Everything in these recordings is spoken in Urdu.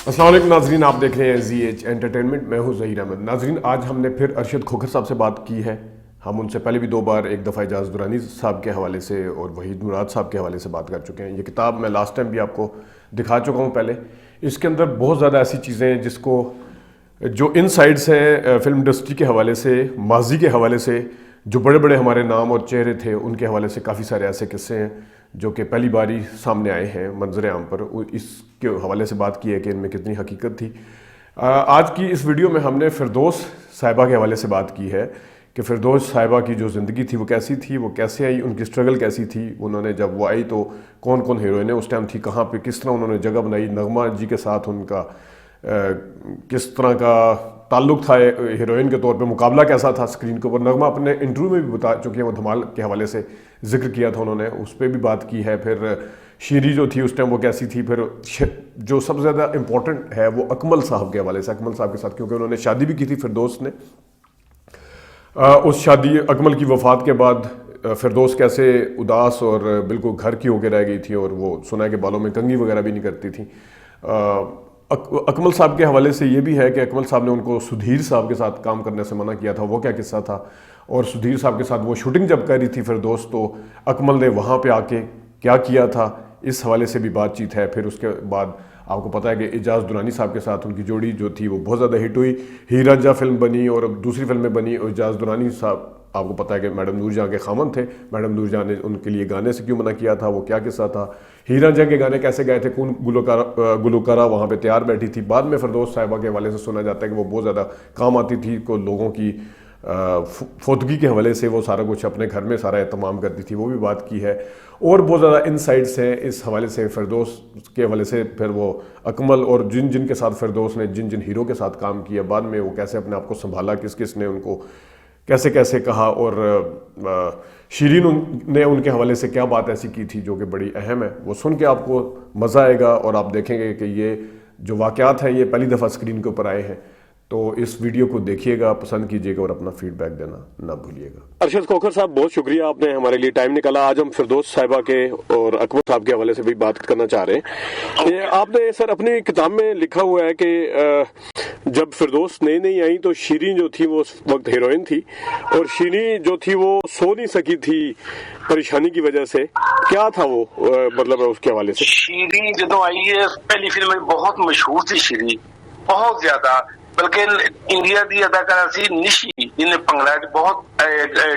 السلام علیکم ناظرین، آپ دیکھ رہے ہیں زی ایچ انٹرٹینمنٹ. میں ہوں ظہیر احمد. ناظرین، آج ہم نے پھر ارشد کھوکھر صاحب سے بات کی ہے. ہم ان سے پہلے بھی 2 بار، ایک دفعہ اعجاز درانی صاحب کے حوالے سے اور وحید مراد صاحب کے حوالے سے بات کر چکے ہیں. یہ کتاب میں لاسٹ ٹائم بھی آپ کو دکھا چکا ہوں پہلے. اس کے اندر بہت زیادہ ایسی چیزیں ہیں جس کو جو ان سائڈس ہیں فلم انڈسٹری کے حوالے سے، ماضی کے حوالے سے، جو بڑے بڑے ہمارے نام اور چہرے تھے ان کے حوالے سے کافی سارے ایسے قصے ہیں جو کہ پہلی باری سامنے آئے ہیں منظر عام پر. اس کے حوالے سے بات کی ہے کہ ان میں کتنی حقیقت تھی. آج کی اس ویڈیو میں ہم نے فردوس صاحبہ کے حوالے سے بات کی ہے کہ فردوس صاحبہ کی جو زندگی تھی وہ کیسی تھی، وہ کیسے آئی، ان کی اسٹرگل کیسی تھی. انہوں نے جب وہ آئی تو کون کون ہیروئنیں اس ٹائم تھی، کہاں پہ کس طرح انہوں نے جگہ بنائی، نغمہ جی کے ساتھ ان کا کس طرح کا تعلق تھا ہیروئن کے طور پہ، مقابلہ کیسا تھا اسکرین کے اوپر. نغمہ اپنے انٹرویو میں بھی بتا چکی ہیں، وہ دھمال کے حوالے سے ذکر کیا تھا انہوں نے، اس پہ بھی بات کی ہے. پھر شیری جو تھی اس ٹائم وہ کیسی تھی. پھر جو سب سے زیادہ امپورٹنٹ ہے وہ اکمل صاحب کے حوالے سے، اکمل صاحب کے ساتھ، کیونکہ انہوں نے شادی بھی کی تھی فردوس نے. اس شادی اکمل کی وفات کے بعد فردوس کیسے اداس اور بالکل گھر کی ہو کے رہ گئی تھی، اور وہ سنا ہے کہ بالوں میں کنگھی وغیرہ بھی نہیں کرتی تھی. اکمل صاحب کے حوالے سے یہ بھی ہے کہ اکمل صاحب نے ان کو سدھیر صاحب کے ساتھ کام کرنے سے منع کیا تھا. وہ کیا قصہ تھا، اور سدھیر صاحب کے ساتھ وہ شوٹنگ جب کر رہی تھی فردوس تو اکمل نے وہاں پہ آ کے کیا کیا تھا، اس حوالے سے بھی بات چیت ہے. پھر اس کے بعد آپ کو پتہ ہے کہ اعجاز درانی صاحب کے ساتھ ان کی جوڑی جو تھی وہ بہت زیادہ ہٹ ہوئی. ہیر رانجھا فلم بنی اور دوسری فلمیں بنی. اور اعجاز درانی صاحب آپ کو پتہ ہے کہ میڈم نور جہاں کے خامن تھے. میڈم نور جہاں نے ان کے لیے گانے سے کیوں منع کیا تھا، وہ کیا قصہ تھا، ہیر رانجھا کے گانے کیسے گئے تھے، کون گلوکارہ وہاں پہ تیار بیٹھی تھی. بعد میں فردوس صاحبہ کے حوالے سے سنا جاتا ہے کہ وہ بہت زیادہ کام آتی تھی، کو لوگوں کی فوتگی کے حوالے سے وہ سارا کچھ اپنے گھر میں سارا اہتمام کرتی تھی. وہ بھی بات کی ہے. اور بہت زیادہ ان سائڈس ہیں اس حوالے سے فردوس کے حوالے سے. پھر وہ اکمل اور جن کے ساتھ فردوس نے جن ہیرو کے ساتھ کام کیا، بعد میں وہ کیسے اپنے آپ کو سنبھالا، کس نے ان کو کیسے کہا، اور شیرین نے ان کے حوالے سے کیا بات ایسی کی تھی جو کہ بڑی اہم ہے. وہ سن کے آپ کو مزہ آئے گا اور آپ دیکھیں گے کہ یہ جو واقعات ہیں یہ پہلی دفعہ اسکرین کے اوپر آئے ہیں. تو اس ویڈیو کو دیکھیے گا، پسند کیجیے گا اور اپنا فیڈ بیک دینا نہ بھولیے گا. ارشد کھوکھر صاحب، بہت شکریہ، آپ نے ہمارے لیے ٹائم نکالا. آج ہم فردوس صاحبہ کے اور اکمل صاحب کے حوالے سے بھی بات کرنا چاہ رہے ہیں. آپ نے سر اپنی کتاب میں لکھا ہوا ہے کہ جب فردوس نئی آئی تو شیرین جو تھی وہ اس وقت ہیروئن تھی، اور شیرین جو تھی وہ سو نہیں سکی تھی پریشانی کی وجہ سے. کیا تھا وہ مطلب اس کے حوالے سے؟ شیرین جدو آئی ہے پہلی فلم میں بہت مشہور تھی شیرین، بہت زیادہ. بلکہ انڈیا دی اداکارہ سی نشی جنہیں پنگڑا بہت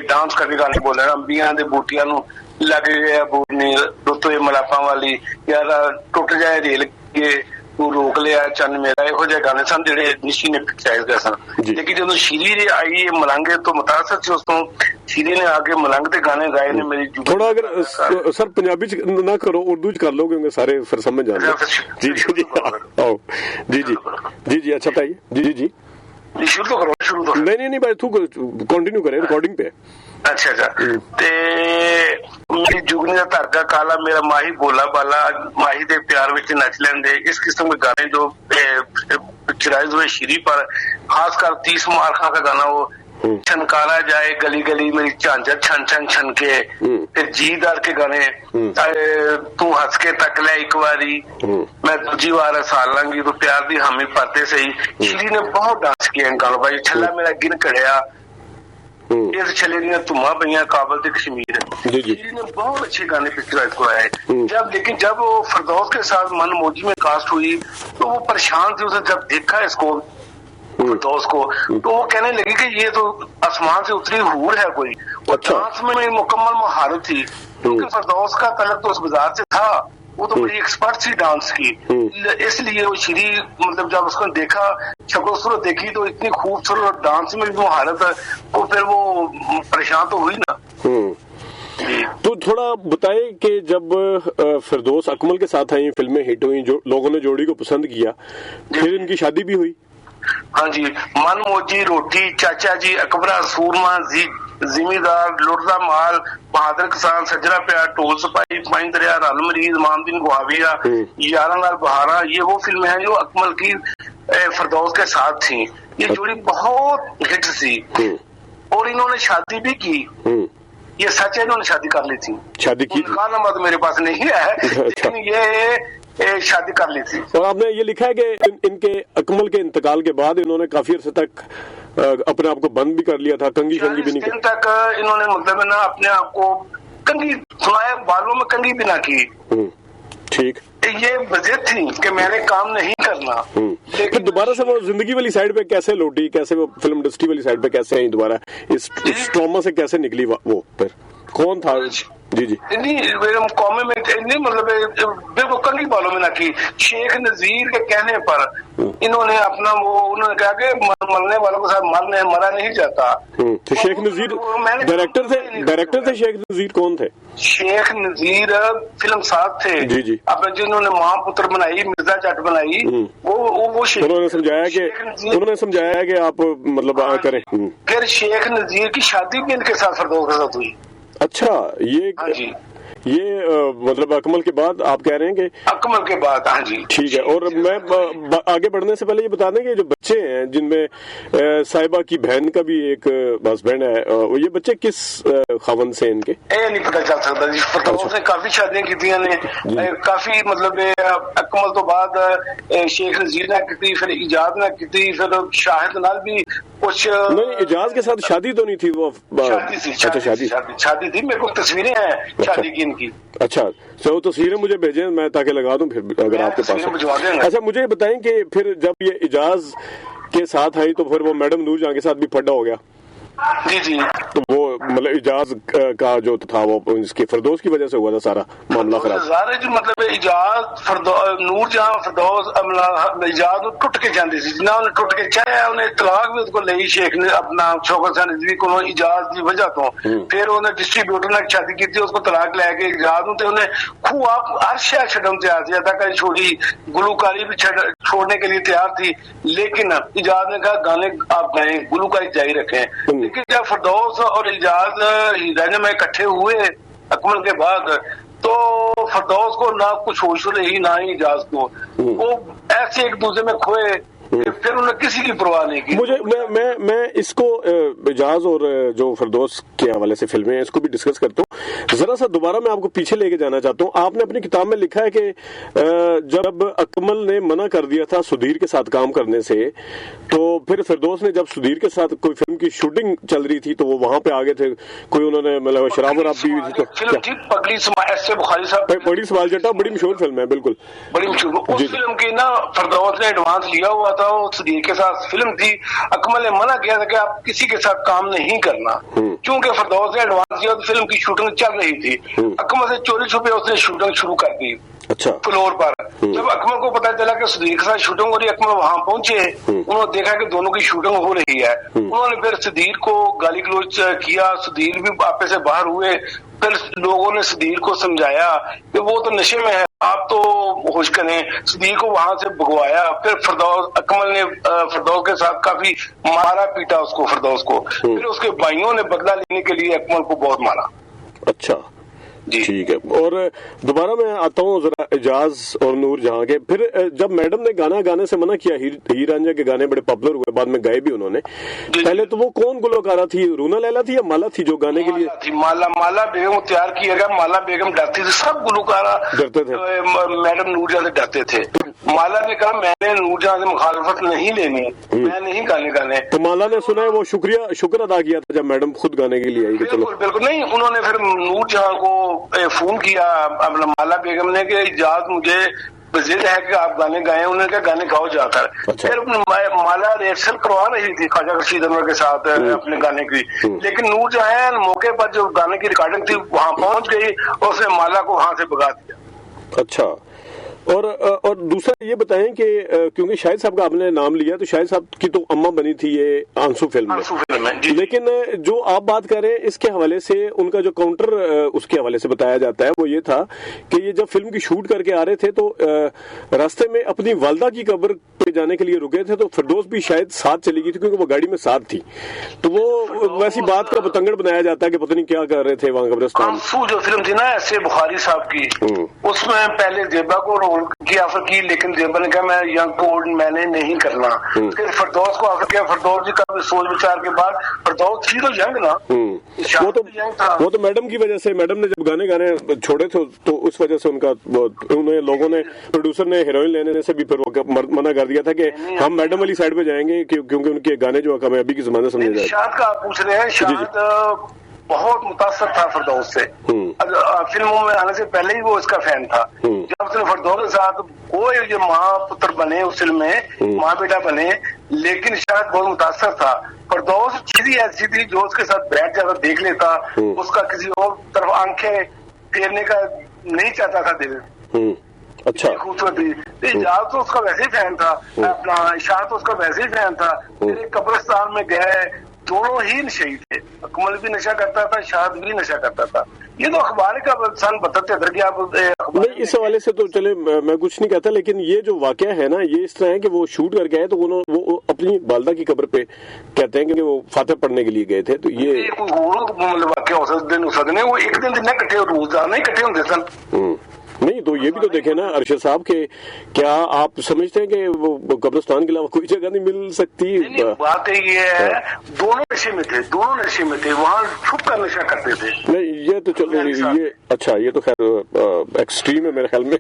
ڈانس کر کے گانے بولے، امبیاں دے بوٹیاں نو لگ گیا بوٹنی رتو ملاپاں والی، یا ٹوٹ جائے ریل کے تو روک لیا چند میرا، یہو جہ گانے سن جڑے نشی نے پکچرائز کر سن. لیکن جب شیری آئی ملنگ تو متاثر سے اس کو شیری نے آ کے ملنگ تے گانے گائے نے. میری تھوڑا اگر سر پنجابی نہ کرو، اردو کر لو کیونکہ سارے پھر سمجھ جانے. جی اچھا بتائیے. جی شروع تو کرو. نہیں بھائی تو کنٹینیو کریں، ریکارڈنگ پہ. اچھا تے میری جگنی کا دھاگا کالا، میرا ماہی بولا بالا، ماہی دے پیار وچ نچ لیندے، اس قسم کے گانے جو پکچرائز ہوئے شیری پر. خاص کر 30 مارکھاں کا گانا وہ چھنکارا جائے گلی گلی میری جھانجر چھن چھن چھن کے، پھر جی دار کے گانے تو ہنس کے تک لے ایک باری، میں دوجی بار ہسال لوں گی تو پیار دی حامی پاتے سہی. شیری نے بہت ڈانس کیا ان گانوں پر. چھلا میرا گن کڑیا، اس چھلے دیا تما پہ کابل تے کشمیر. شیری نے بہت اچھے گانے پکچرائز کرائے. لیکن جب وہ فردوس کے ساتھ من موجی میں کاسٹ ہوئی تو وہ پریشان تھی. اسے جب دیکھا اس کو فردوس کو تو وہ کہنے لگی کہ یہ تو آسمان سے اتری حور ہے کوئی. اور ڈانس میں مکمل مہارت تھی، کیونکہ فردوس کا تعلق تو اس بازار سے تھا، وہ تو بڑی ایکسپرٹ تھی ڈانس کی. اس لیے وہ شیری مطلب جب اس کو دیکھا، شکل و صورت دیکھی تو اتنی خوبصورت ڈانس میں بھی مہارت ہے، تو پھر وہ پریشان تو ہوئی نا. تو تھوڑا بتائیں کہ جب فردوس اکمل کے ساتھ آئیں، فلمیں ہٹ ہوئیں، جو لوگوں نے جوڑی کو پسند کیا، پھر ان کی شادی بھی ہوئی. ہاں جی، من موجی روٹی، چاچا جی اکبرا سورما، زمیندار لٹتا مال، بہادر کسان، سجرا پیار، ٹول سپاہی، پائن دریا، رن مریض، مام دن گواویا، یارہ نال بہارا، یہ وہ فلمیں ہیں جو اکمل کی فردوس کے ساتھ تھیں. یہ جوڑی بہت ہٹ تھی اور انہوں نے شادی بھی کی. یہ سچ ہے انہوں نے شادی کر لی تھی. شادی کی کا نمبر تو میرے پاس نہیں ہے، لیکن یہ شادی کر لی تھی. اور آپ نے یہ لکھا ہے کہ ان کے اکمل کے انتقال کے بعد انہوں نے کافی عرصے تک اپنے آپ کو بند بھی کر لیا تھا, کنگھی بھی نہیں دن تک انہوں نے مطلب نا اپنے آپ کو کنگھی سنایا, بالوں میں کنگھی بھی نہ کی. ٹھیک, یہ وجہ تھی کہ میں نے کام نہیں کرنا. لیکن دوبارہ سے وہ زندگی والی سائڈ پہ کیسے لوٹی, کیسے وہ فلم انڈسٹری والی سائڈ پہ کیسے آئی دوبارہ, اس ٹراما سے کیسے نکلی وہ, پھر کون تھا؟ جی قومی میں نہیں, مطلب بالکل کنگھی بالوں میں نہ کی. شیخ نذیر کے کہنے پر انہوں نے اپنا انہوں نے کہا کہ مرنے والوں کے ساتھ مرا نہیں جاتا. شیخ نذیر ڈائریکٹر تھے شیخ نذیر کون تھے؟ شیخ نذیر فلم ساز تھے. جی اب جنہوں نے ماں پتر بنائی, مرزا جٹ بنائی, وہ انہوں نے سمجھایا کہ آپ مطلب کریں. پھر شیخ نذیر کی شادی بھی ان کے ساتھ فردوس کے ساتھ ہوئی. اچھا, یہ مطلب اکمل کے بعد آپ کہہ رہے ہیں کہ اکمل کے بعد. ہاں جی ٹھیک ہے. اور میں آگے بڑھنے سے پہلے یہ بتا دیں کہ جو بچے ہیں جن میں صاحبہ کی بہن کا بھی ایک ہسبینڈ ہے, یہ بچے کس خاوند سے ان کے نہیں پتہ چل سکتا جی. فردوس نے کافی شادیاں کی, کافی مطلب اکمل تو بعد شیخ نذیر نے کی, پھر ایجاز نے کی, پھر شاہد نال بھی کچھ. نہیں, ایجاز کے ساتھ شادی تو نہیں تھی وہ؟ شادی تھی, میرے کو تصویریں ہیں شادی کی ان کی. اچھا, تو تصویریں مجھے بھیجیں, میں تاکہ لگا دوں پھر اگر آپ کے پاس. اچھا, مجھے بتائیں کہ پھر جب یہ ایجاز کے ساتھ آئی تو پھر وہ میڈم نور جہاں کے ساتھ بھی پھڈا ہو گیا. جی تو وہ مطلب ایجاز کا جو تھا وہ اس کے فردوس کی وجہ سے ہوا تھا سارا معاملہ خراب. جو مطلب ایجاز نور جہاں فردوس ایجاز ٹوٹ کے جاندی سی, جنہاں نے ٹوٹ کے چاہے انہیں طلاق بھی اس کو لئی شیخ نے اپنا شوکت صاحب نظوی کو ایجاز کی وجہ تو. پھر انہیں ڈسٹریبیوٹر نے شادی کی تھی, اس کو طلاق لے کے ایجاز تے انہیں خوب آپ ہر شے چھڈن تیار تھی, اداکاری چھوڑی, گلوکاری بھی چھوڑنے کے لیے تیار تھی, لیکن ایجاز نے کہا گانے آپ گائیں, گلوکاری جاری رکھیں. لیکن جب فردوس اور ایجاز ہیرانیہ میں اکٹھے ہوئے اکمل کے بعد, تو فردوس کو نہ کچھ ہوش رہی نہ ہی ایجاز کو, وہ ایسے ایک دوسرے میں کھوئے, پھر انہوں نے کسی کی پرواہ نہیں کی. میں اس کو ایجاز اور جو فردوس کے حوالے سے فلمیں ہیں اس کو بھی ڈسکس کرتا ہوں. ذرا سا دوبارہ میں آپ کو پیچھے لے کے جانا چاہتا ہوں. آپ نے اپنی کتاب میں لکھا ہے کہ جب اکمل نے منع کر دیا تھا سدھیر کے ساتھ کام کرنے سے, تو پھر فردوس نے جب سدھیر کے ساتھ کوئی فلم کی شوٹنگ چل رہی تھی تو وہ وہاں پہ آگے تھے, کوئی انہوں نے مطلب شراب وراب پی ہوئی تھی. بڑی سوال جٹا, بڑی مشہور فلم ہے, بالکل بڑی مشہور. اس فلم کی نا فردوس نے ایڈوانس لیا ہوا تھا, وہ صدیق کے ساتھ فلم تھی. اکمل نے منع کیا تھا کہ آپ کسی کے ساتھ کام نہیں کرنا, کیونکہ فردوس نے ایڈوانس لیا تو فلم کی شوٹنگ چل رہی تھی. اکمل سے چوری چھپے اس نے شوٹنگ شروع کر دی. اچھا, فلور پر جب اکمل کو پتا چلا کہ صدیق کے ساتھ شوٹنگ ہو رہی ہے, اکمل وہاں پہنچے, انہوں نے دیکھا کہ دونوں کی شوٹنگ ہو رہی ہے. انہوں نے پھر صدیق کو گالی گلوچ کیا, صدیق بھی آپے سے باہر ہوئے. پھر لوگوں نے صدیق کو سمجھایا کہ وہ تو نشے میں ہے, آپ تو ہوش کریں. صدیق کو وہاں سے بھگوایا. پھر فردوس اکمل نے فردوس کے ساتھ کافی مارا پیٹا اس کو, فردوس کو. پھر اس کے بھائیوں نے بدلہ لینے کے لیے اکمل کو بہت مارا. اچھا ٹھیک ہے. اور دوبارہ میں آتا ہوں ذرا ایجاز اور نور جہاں کے. پھر جب میڈم نے گانا گانے سے منع کیا, ہیر رانجھا کے گانے بڑے پاپولر ہوئے, بعد میں گائے بھی انہوں نے. پہلے تو وہ کون گلوکارہ تھی, رونا لیلا تھی یا مالا تھی جو گانے کے لیے؟ مالا بیگم تیار کیا گیا. مالا بیگم ڈرتی تھی, سب گلوکارہ ڈرتے تھے, میڈم نور جہاں سے ڈرتے تھے. مالا نے کہا میں نے نور جہاں سے مخالفت نہیں لینی, میں نہیں گانے گانے. تو مالا نے سنا ہے وہ شکر ادا کیا تھا جب میڈم خود گانے کے لیے آئی. بالکل نہیں, انہوں نے پھر نور جہاں کو فون کیا اپنا مالا بیگم نے کہ اجازت مجھے ضد ہے کہ آپ گانے گائیں. انہوں نے کہا گانے گاؤ جا کر. پھر مالا ریہرسل کروا رہی تھی خواجہ رشید انور کے ساتھ اپنے گانے کی, لیکن نور جہاں موقع پر جو گانے کی ریکارڈنگ تھی وہاں پہنچ گئی اور اس نے مالا کو وہاں سے بھگا دیا. اچھا, اور دوسرا یہ بتائیں کہ کیونکہ شاہد صاحب کا آپ نے نام لیا, تو شاہد صاحب کی تو اماں بنی تھی یہ آنسو فلم میں, لیکن جو آپ بات کر رہے ہیں اس کے حوالے سے ان کا جو کاؤنٹر اس کے حوالے سے بتایا جاتا ہے وہ یہ تھا کہ یہ جب فلم کی شوٹ کر کے آ رہے تھے تو راستے میں اپنی والدہ کی قبر پہ جانے کے لیے رکے تھے, تو فردوس بھی شاید ساتھ چلی گئی تھی کیونکہ وہ گاڑی میں ساتھ تھی. تو وہ ویسی بات کا بتنگڑ بنایا جاتا ہے کہ پتہ نہیں کیا کر رہے تھے وہاں قبرستان. آنسو جو فلم تھی نا ایسے بخاری صاحب کی, اس میں پہلے زیبا کو رول کی آفر کی، لیکن زیبا نے کہا میں ینگ کو اولڈ میں نے نہیں کرنا. پھر فردوس کو آفر کیا، فردوس جی کا سوچ وچار کے بعد، فردوس تھی تو ینگ نا، وہ تو میڈم کی وجہ سے، میڈم نے جب گانے چھوڑے تھے تو اس وجہ سے انہیں لوگوں نے، پروڈیوسر نے ہیروئن لینے سے بھی پھر منع کر دیا تھا کہ ہم میڈم والی سائڈ پہ جائیں گے کیونکہ ان کے گانے جو کامیابی کے زمانے سمجھے جائے. شاد کا آپ پوچھ رہے ہیں، شاد بہت متاثر تھا فردوس سے، فلموں میں آنے سے پہلے ہی وہ اس کا فین تھا. جب اس نے فردوس کے ساتھ کوئی جو ماں پتر بنے اس فلم میں، ماں بیٹا بنے، لیکن شاید بہت متاثر تھا. فردوس چیز ایسی تھی جو اس کے ساتھ بیٹھ جاتا، دیکھ لیتا، اس کا کسی اور طرف آنکھیں پھیرنے کا نہیں چاہتا تھا دل. اچھا، خوبصورتی. اجاز تو اس کا ویسے ہی فین تھا، اپنا اشاعت تو اس کا ویسے ہی فین تھا. پھر قبرستان میں گئے، دونوں ہی نشئی تھے، اکمل بھی نشہ کرتا تھا، شاد بھی نشہ کرتا تھا. یہ تو اخبار کا سن 72 کی آپ نہیں، اس حوالے سے تو چلے میں کچھ نہیں کہتا، لیکن یہ جو واقعہ ہے نا، یہ اس طرح ہے کہ وہ شوٹ کر گئے تو وہ اپنی والدہ کی قبر پہ کہتے ہیں کہ وہ فاتح پڑھنے کے لیے گئے تھے. تو یہ واقعہ ہو سکتے، وہ ایک دن دن کٹھے روزانہ ہی کٹھے ہوتے سن. نہیں تو یہ بھی تو دیکھیں نا ارشد صاحب کہ کیا آپ سمجھتے ہیں کہ وہ قبرستان کے علاوہ کوئی جگہ نہیں مل سکتی؟ بات یہ ہے، دونوں نشے میں تھے، دونوں نشے میں تھے، وہاں چھپ کر نشہ کرتے تھے. نہیں یہ تو چلو یہ اچھا، یہ تو خیر ایکسٹریم ہے میرے خیال میں.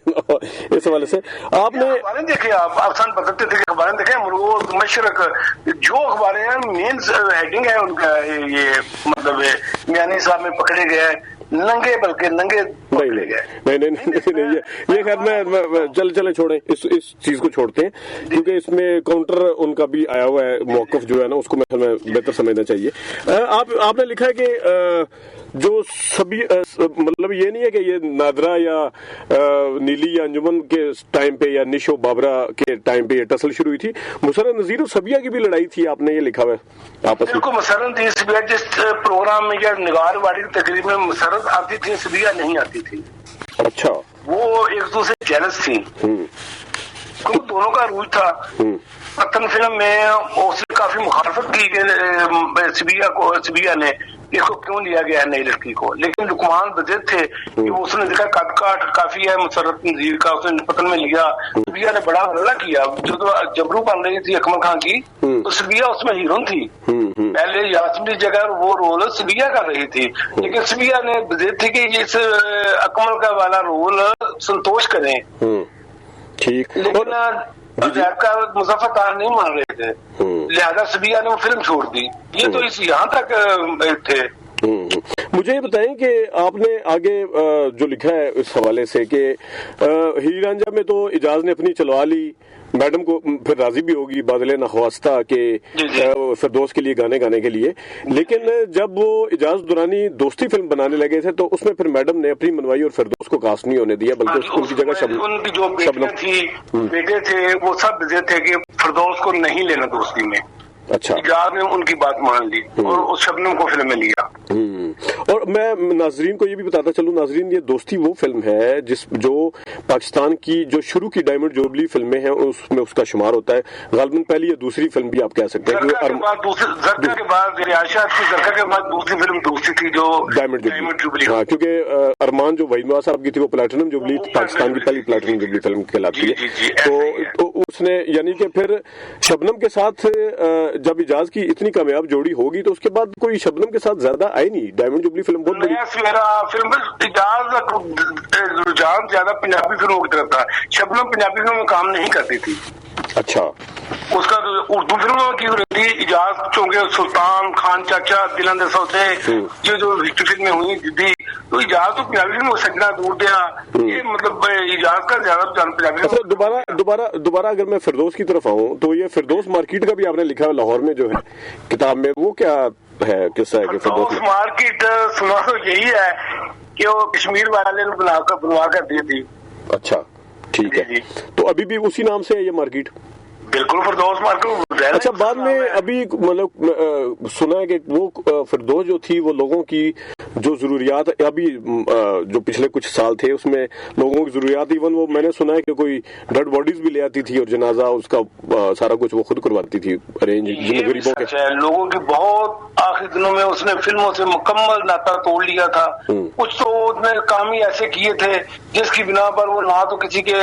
اس حوالے سے آپ نے اخباریں دیکھے، آپ سن 72 کی اخباریں دیکھیں، مروز مشرق جو اخباریں ہیں، مین ہیڈنگ ہے ان کا یہ مطلب میانی صاحب میں پکڑے گئے ننگے، بلکہ ننگے پکڑے گئے. نہیں یہ خیر میں چلے چھوڑیں اس چیز کو چھوڑتے ہیں، کیونکہ اس میں کاؤنٹر ان کا بھی آیا ہوا ہے، موقف جو ہے نا اس کو میں بہتر سمجھنا چاہیے. آپ نے لکھا ہے کہ جو سبھی مطلب یہ نہیں ہے کہ یہ نادرہ یا نیلی یا انجمن کے ٹائم پہ یا نشو بابرا کے ٹائم پہ یہ ٹسل شروع ہوئی تھی. مسرت نذیر اور سبیہ کی بھی لڑائی تھی، آپ نے یہ لکھا ہوا ہے آپس میں. مسرت نذیر سبیہ جس پروگرام میں یا نگار واڑی کی تقریب میں مسرت آتی تھی، سبیہ نہیں آتی تھی. اچھا، وہ ایک دوسرے جیلس تھی، دونوں کا روج تھا. پتن فلم میں اس نے کافی مخالفت کی کہ سبیہ نے اس کو کیوں لیا گیا ہے نئی لڑکی کو، لیکن لقمان بزد تھے کہ اس نے دیکھا قد کاٹ کافی ہے مسرت نذیر کا، اس نے پتن میں لیا. سبیہ نے بڑا حملہ کیا، جو جبرو بن رہی تھی اکمل خان کی، تو سبیہ اس میں ہیرون تھی. پہلے یاسمین کی جگہ وہ رول سبیہ کر رہی تھی، لیکن سبیہ نے بزد تھی کہ اس اکمل کا والا رول سنتوش کریں. ٹھیک، لیکن مظفر طاہر نہیں مان رہے تھے، لہذا سبیہ نے وہ فلم چھوڑ دی. یہ تو اس یہاں تک تھے. مجھے یہ بتائیں کہ آپ نے آگے جو لکھا ہے اس حوالے سے کہ ہیر رانجھا میں تو اجاز نے اپنی چلوا لی، میڈم کو پھر راضی بھی ہوگی بادل نخواستہ کہ فردوس کے لیے گانے گانے کے لیے، لیکن جب وہ اجاز دورانی دوستی فلم بنانے لگے تھے تو اس میں پھر میڈم نے اپنی منوائی اور فردوس کو کاسٹ نہیں ہونے دیا، بلکہ ان کی جگہ ان کی جو بیٹے تھے وہ سب بزد تھے کہ فردوس کو نہیں لینا دوستی میں. اچھا، اجاز نے ان کی بات مان لی اور اس شبنم کو فلم میں لیا. اور میں ناظرین کو یہ بھی بتاتا چلوں، ناظرین یہ دوستی وہ فلم ہے جو پاکستان کی جو شروع کی ڈائمنڈ جوبلی فلمیں ہیں اس میں اس کا شمار ہوتا ہے. غالباً پہلی یا دوسری فلم بھی آپ کہہ سکتے ہیں. زرکا کے بعد دوسری فلم دوسری تھی جو ڈائمنڈ جوبلی. ہاں، کیونکہ ارمان جو وحید نواز صاحب کی تھی وہ پلیٹینم جوبلی پاکستان کی پہلی پلیٹینم جوبلی فلم کہلاتی ہے. تو اس نے یعنی کہ پھر شبنم کے ساتھ جب اجاز کی اتنی کامیاب جوڑی ہوگی تو اس کے بعد کوئی شبنم کے ساتھ زیادہ آئی نہیں. ڈائمنڈ جوبلی فلم بہت بڑی فلم اجاز رجحان زیادہ پنجابی فلموں کی طرف تھا. شبنم پنجابی فلموں میں کام نہیں کرتی تھی. اچھا، اس کا اردو فلموں کی اجاز چونکہ سلطان خان چاچا دلان دے سوتے جو ہسٹری فلمیں ہوئی جدی، تو اجاز تو پنجابی فلم سجنا دور دیا، یہ مطلب اجاز کا زیادہ رجحان پنجابی. دوبارہ اگر میں فردوس کی طرف آؤں تو یہ فردوس مارکیٹ کا بھی آپ نے لکھا ہے لاہور میں جو ہے کتاب میں، وہ کیا ہے قصہ ہے کہ فردوس مارکیٹ سنا تو یہی ہے کہ وہ کشمیر والے نے بنوا کر دی تھی. اچھا ٹھیک ہے، تو ابھی بھی اسی نام سے ہے یہ مارکیٹ؟ بالکل فردوس مارکیٹ. اچھا، بعد میں ابھی مطلب سنا ہے کہ وہ فردوس جو تھی وہ لوگوں کی جو ضروریات ابھی جو پچھلے کچھ سال تھے اس میں لوگوں کی ضروریات، ایون وہ میں نے سنا ہے کہ کوئی ڈیڈ باڈیز بھی لے آتی تھی اور جنازہ اس کا سارا کچھ وہ خود کرواتی تھی ارینج جن غریبوں کے. لوگوں کی بہت آخری دنوں میں اس نے فلموں سے مکمل ناطہ توڑ لیا تھا. کچھ تو اس نے کام ہی ایسے کیے تھے جس کی بنا پر وہ نہ تو کسی کے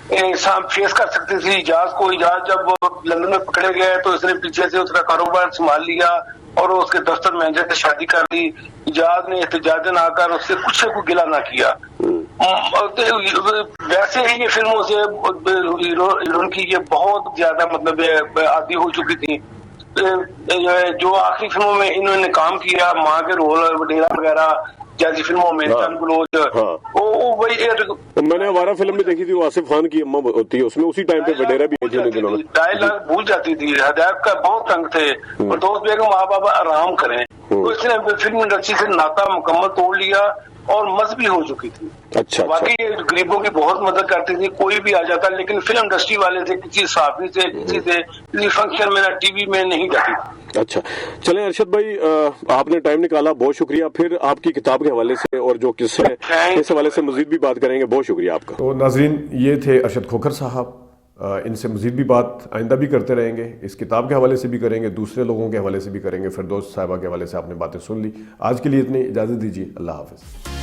فیس کر سکتی تھی اجاز کو. اجاز جب لندن میں پکڑے گئے تو اس نے پیچھے سے اس کا کاروبار سنبھال لیا اور اس کے دفتر مینیجر سے شادی کر لی. اجاز نے احتجاجاً آ کر اس سے کچھ کو گلا نہ کیا. ویسے ہی یہ فلموں سے ہیروئن کی یہ بہت زیادہ مطلب عادی ہو چکی تھی. جو آخری فلموں میں انہوں نے کام کیا ماں کے رول وڈیرا وغیرہ جیسی فلموں میں چند بلوچ وہی میں نے ہمارا فلم بھی دیکھی تھی, وہ آصف خان کی اماں ہوتی ہے اس میں, اسی ٹائم پہ وڈیرا بھی ڈائلاگ بھول جاتی تھی. ہدایت کا بہت تنگ تھے اور دوست بیگم ماں بابا آرام کریں. تو اس نے فلم انڈسٹری سے ناطا مکمل توڑ لیا اور مذہبی ہو چکی تھی. اچھا باقی غریبوں کی بہت مدد کرتی تھی, کوئی بھی آ جاتا, لیکن فلم انڈسٹری والے سے کسی صحافی سے کسی سے کسی فنکشن میں نہ ٹی وی میں نہیں جاتی. اچھا چلیں ارشد بھائی, آپ نے ٹائم نکالا, بہت شکریہ. پھر آپ کی کتاب کے حوالے سے اور جو قصہ ہے اس حوالے سے مزید بھی بات کریں گے. بہت شکریہ آپ کا. تو ناظرین, یہ تھے ارشد کھوکھر صاحب. ان سے مزید بھی بات آئندہ بھی کرتے رہیں گے, اس کتاب کے حوالے سے بھی کریں گے, دوسرے لوگوں کے حوالے سے بھی کریں گے. فردوس صاحبہ کے حوالے سے آپ نے باتیں سن لی. آج کے لیے اتنی اجازت دیجیے. اللہ حافظ.